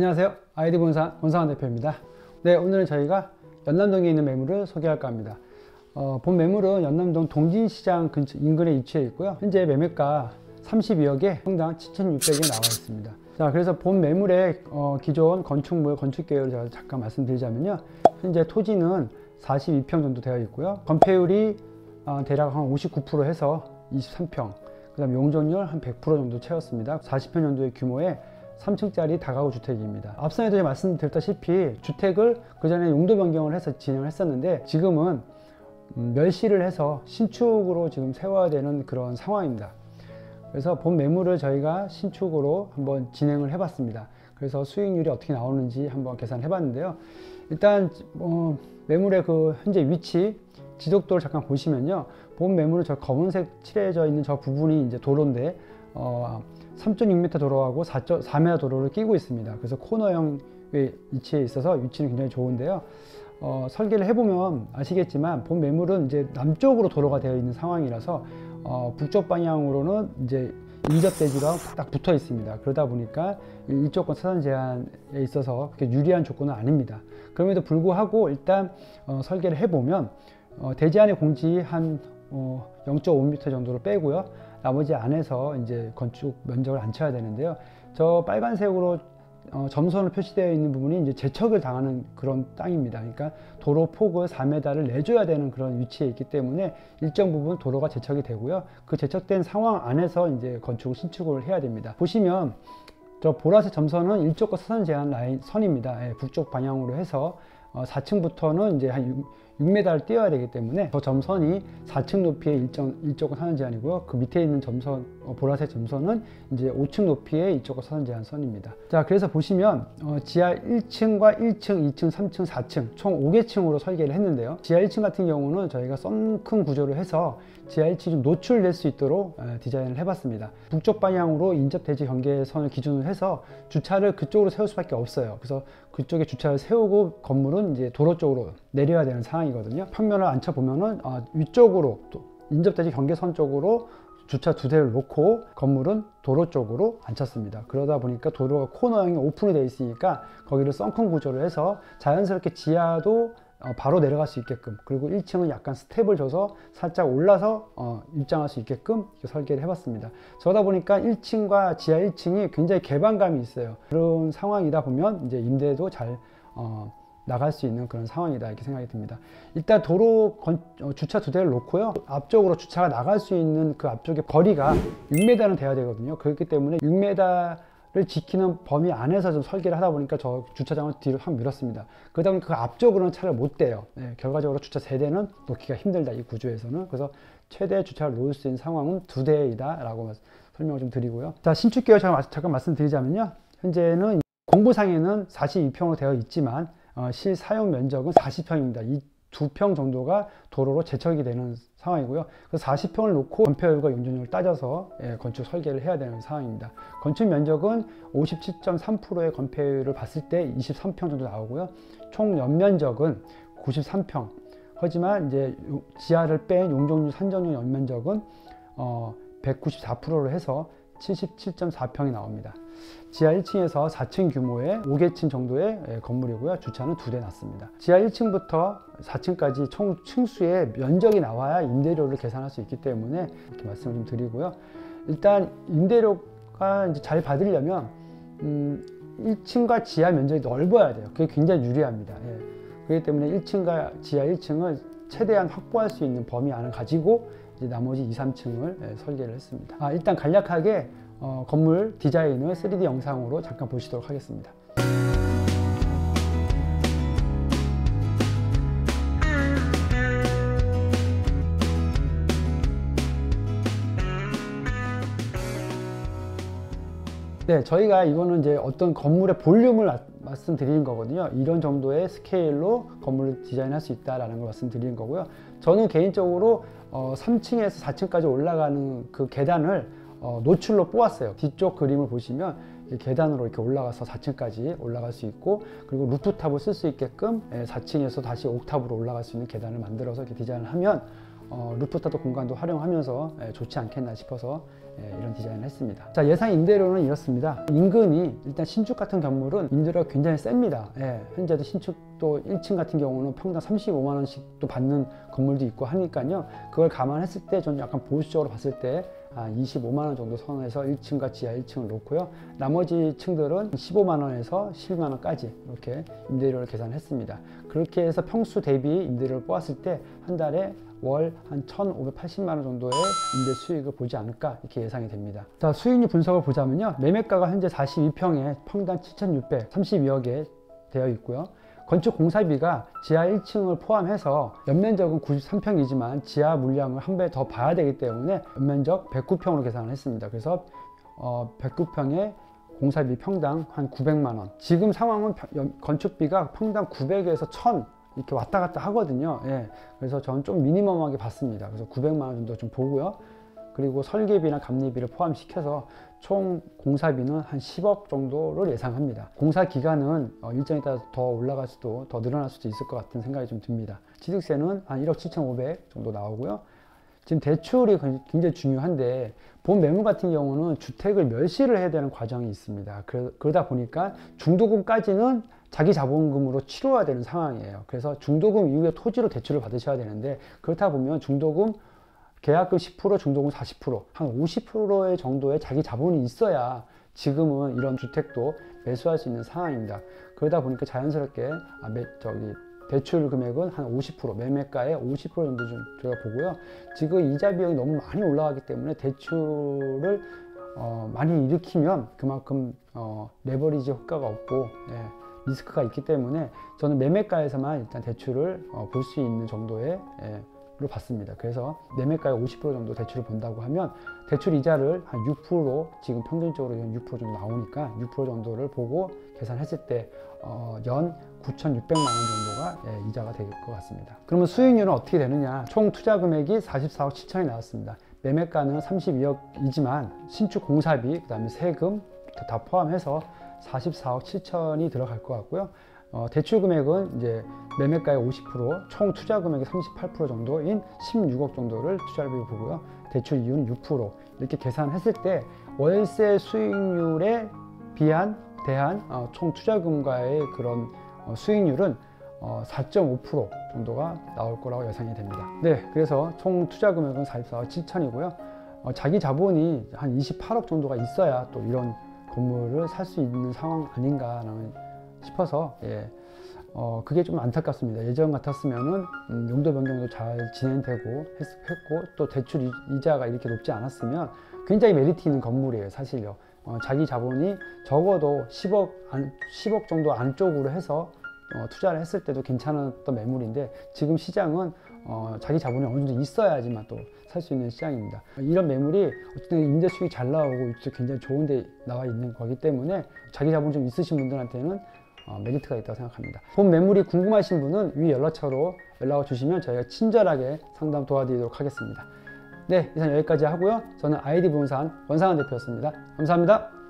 안녕하세요. 아이디 본산 원상환 대표입니다. 네, 오늘은 저희가 연남동에 있는 매물을 소개할까 합니다. 본 매물은 연남동 동진시장 인근에 위치해 있고요. 현재 매매가 32억에 평당 7,600에 나와 있습니다. 자, 그래서 본 매물의 기존 건축물, 건축 계획을 제가 잠깐 말씀드리자면요. 현재 토지는 42평 정도 되어 있고요. 건폐율이 대략 한 59% 해서 23평, 그 다음 용적률 한 100% 정도 채웠습니다. 40평 정도의 규모의 3층짜리 다가구 주택입니다. 앞선에도 말씀드렸다시피 주택을 그 전에 용도 변경을 해서 진행을 했었는데 지금은 멸실을 해서 신축으로 지금 세워야 되는 그런 상황입니다. 그래서 본 매물을 저희가 신축으로 한번 진행을 해봤습니다. 그래서 수익률이 어떻게 나오는지 한번 계산해 봤는데요. 일단 매물의 그 현재 위치 지적도를 잠깐 보시면요. 본 매물은 저 검은색 칠해져 있는 저 부분이 이제 도로인데 3.6m 도로하고 4m 도로를 끼고 있습니다. 그래서 코너형 위치에 있어서 위치는 굉장히 좋은데요. 설계를 해보면 아시겠지만 본 매물은 이제 남쪽으로 도로가 되어 있는 상황이라서 북쪽 방향으로는 이제 인접대지가 딱 붙어 있습니다. 그러다 보니까 일조권 차선 제한에 있어서 그렇게 유리한 조건은 아닙니다. 그럼에도 불구하고 일단 설계를 해보면 대지안의 공지 한 0.5m 정도를 빼고요. 나머지 안에서 이제 건축 면적을 안 쳐야 되는데요. 저 빨간색으로 점선을 표시되어 있는 부분이 이제 제척을 당하는 그런 땅입니다. 그러니까 도로 폭을 4m를 내줘야 되는 그런 위치에 있기 때문에 일정 부분 도로가 제척이 되고요. 그 제척된 상황 안에서 이제 건축을 신축을 해야 됩니다. 보시면 저 보라색 점선은 일조권 차선 제한 라인 선입니다. 예, 북쪽 방향으로 해서 4층부터는 이제 한 6m를 띄어야 되기 때문에 저 점선이 4층 높이의 일조권 차선 제한이고요. 그 밑에 있는 점선, 보라색 점선은 이제 5층 높이의 일조권 차선 제한 선입니다. 자, 그래서 보시면 지하 1층과 1층, 2층, 3층, 4층 총 5개 층으로 설계를 했는데요. 지하 1층 같은 경우는 저희가 썬큰 구조를 해서 지하 1층이 좀 노출될 수 있도록 디자인을 해봤습니다. 북쪽 방향으로 인접대지 경계선을 기준으로 해서 주차를 그쪽으로 세울 수밖에 없어요. 그래서 그쪽에 주차를 세우고 건물은 이제 도로 쪽으로 내려야 되는 상황이거든요. 평면을 앉혀보면은 위쪽으로 또 인접대지 경계선 쪽으로 주차 2대를 놓고 건물은 도로 쪽으로 앉혔습니다. 그러다 보니까 도로가 코너형이 오픈이 되어 있으니까 거기를 썬큰 구조를 해서 자연스럽게 지하도 바로 내려갈 수 있게끔, 그리고 1층은 약간 스텝을 줘서 살짝 올라서 입장할 수 있게끔 설계를 해봤습니다. 그러다 보니까 1층과 지하 1층이 굉장히 개방감이 있어요. 그런 상황이다 보면 이제 임대도 잘 나갈 수 있는 그런 상황이다 이렇게 생각이 듭니다. 일단 도로 주차 2대를 놓고요. 앞쪽으로 주차가 나갈 수 있는 그 앞쪽의 거리가 6m는 돼야 되거든요. 그렇기 때문에 6m를 지키는 범위 안에서 좀 설계를 하다 보니까 저 주차장을 뒤로 확 밀었습니다. 그러다 보니까 그 앞쪽으로는 차를 못 대요. 네, 결과적으로 주차 3대는 놓기가 힘들다, 이 구조에서는. 그래서 최대 주차를 놓을 수 있는 상황은 2대이다 라고 설명을 좀 드리고요. 자, 신축 계획 잠깐 말씀드리자면요. 현재는 공부상에는 42평으로 되어 있지만 실사용 면적은 40평입니다. 이 2평 정도가 도로로 제척이 되는 상황이고요. 그래서 40평을 놓고 건폐율과 용적률을 따져서 건축 설계를 해야 되는 상황입니다. 건축 면적은 57.3%의 건폐율을 봤을 때 23평 정도 나오고요. 총 연면적은 93평. 하지만 이제 지하를 뺀 용적률, 산정률 연면적은 194%로 해서 77.4평이 나옵니다. 지하 1층에서 4층 규모의 5개층 정도의 건물이고요. 주차는 2대 놨습니다. 지하 1층부터 4층까지 총 층수의 면적이 나와야 임대료를 계산할 수 있기 때문에 이렇게 말씀을 좀 드리고요. 일단 임대료가 이제 잘 받으려면 1층과 지하 면적이 넓어야 돼요. 그게 굉장히 유리합니다. 예. 그렇기 때문에 1층과 지하 1층을 최대한 확보할 수 있는 범위 안을 가지고 이제 나머지 2, 3층을 설계를 했습니다. 일단 간략하게 건물 디자인을 3D 영상으로 잠깐 보시도록 하겠습니다. 네, 저희가 이거는 이제 어떤 건물의 볼륨을 말씀드리는 거거든요. 이런 정도의 스케일로 건물을 디자인할 수 있다라는 걸 말씀드리는 거고요. 저는 개인적으로 3층에서 4층까지 올라가는 그 계단을 노출로 뽑았어요. 뒤쪽 그림을 보시면 계단으로 이렇게 올라가서 4층까지 올라갈 수 있고, 그리고 루프탑을 쓸 수 있게끔 4층에서 다시 옥탑으로 올라갈 수 있는 계단을 만들어서 이렇게 디자인을 하면 루프탑도 공간도 활용하면서 좋지 않겠나 싶어서 이런 디자인을 했습니다. 자, 예상 임대료는 이렇습니다. 인근이 일단 신축 같은 건물은 임대료가 굉장히 셉니다. 현재도 신축도 1층 같은 경우는 평당 35만 원씩도 받는 건물도 있고 하니까요. 그걸 감안했을 때 저는 약간 보수적으로 봤을 때 25만 원 정도 선에서 1층과 지하 1층을 놓고요. 나머지 층들은 15만 원에서 12만 원까지 이렇게 임대료를 계산했습니다. 그렇게 해서 평수 대비 임대료를 뽑았을 때 한 달에 월 한 1,580만 원 정도의 임대 수익을 보지 않을까 이렇게 예상이 됩니다. 자, 수익률 분석을 보자면요. 매매가가 현재 42평에 평당 7,632억에 되어 있고요. 건축 공사비가 지하 1층을 포함해서 연면적은 93평이지만 지하 물량을 한 배 더 봐야 되기 때문에 연면적 109평으로 계산을 했습니다. 그래서 109평에 공사비 평당 한 900만 원. 지금 상황은 건축비가 평당 900에서 1000 이렇게 왔다 갔다 하거든요. 그래서 저는 좀 미니멈하게 봤습니다. 그래서 900만 원 정도 좀 보고요. 그리고 설계비나 감리비를 포함시켜서 총 공사비는 한 10억 정도를 예상합니다. 공사 기간은 일정에 따라 더 올라갈 수도 더 늘어날 수도 있을 것 같은 생각이 좀 듭니다. 취득세는 한 1억 7,500 정도 나오고요. 지금 대출이 굉장히 중요한데 본 매물 같은 경우는 주택을 멸실을 해야 되는 과정이 있습니다. 그러다 보니까 중도금까지는 자기 자본금으로 치러야 되는 상황이에요. 그래서 중도금 이후에 토지로 대출을 받으셔야 되는데 그렇다 보면 중도금 계약금 10%, 중도금 40%, 한 50%의 정도의 자기 자본이 있어야 지금은 이런 주택도 매수할 수 있는 상황입니다. 그러다 보니까 자연스럽게 대출 금액은 한 50%, 매매가의 50% 정도 좀 저희가 보고요. 지금 이자 비용이 너무 많이 올라가기 때문에 대출을 많이 일으키면 그만큼 레버리지 효과가 없고 리스크가 있기 때문에 저는 매매가에서만 일단 대출을 볼 수 있는 정도의 로 봤습니다. 그래서 매매가의 50% 정도 대출을 본다고 하면 대출 이자를 한 6% 지금 평균적으로 6% 정도 나오니까 6% 정도를 보고 계산했을 때 연 9,600만 원 정도가 이자가 될 것 같습니다. 그러면 수익률은 어떻게 되느냐? 총 투자 금액이 44억 7천이 나왔습니다. 매매가는 32억이지만 신축 공사비, 그 다음에 세금 다 포함해서 44억 7천이 들어갈 것 같고요. 대출 금액은 이제 매매가의 50%, 총 투자 금액의 38% 정도인 16억 정도를 투자를 보고요. 대출 이율은 6%. 이렇게 계산했을 때 월세 수익률에 대한 총 투자금과의 그런 수익률은 4.5% 정도가 나올 거라고 예상이 됩니다. 네, 그래서 총 투자 금액은 44억 7천이고요. 자기 자본이 한 28억 정도가 있어야 또 이런 건물을 살 수 있는 상황 아닌가 싶어서 그게 좀 안타깝습니다. 예전 같았으면은 용도 변경도 잘 진행되고 했고 또 대출 이자가 이렇게 높지 않았으면 굉장히 메리트 있는 건물이에요. 사실요. 자기 자본이 적어도 10억 정도 안쪽으로 해서 투자를 했을 때도 괜찮았던 매물인데 지금 시장은 자기 자본이 어느 정도 있어야지만 또 살 수 있는 시장입니다. 이런 매물이 어쨌든 임대 수익이 잘 나오고 굉장히 좋은 데 나와 있는 거기 때문에 자기 자본 좀 있으신 분들한테는 메리트가 있다고 생각합니다. 본 매물이 궁금하신 분은 위 연락처로 연락을 주시면 저희가 친절하게 상담 도와드리도록 하겠습니다. 네, 이상 여기까지 하고요. 저는 아이디 부동산 원상환 대표였습니다. 감사합니다.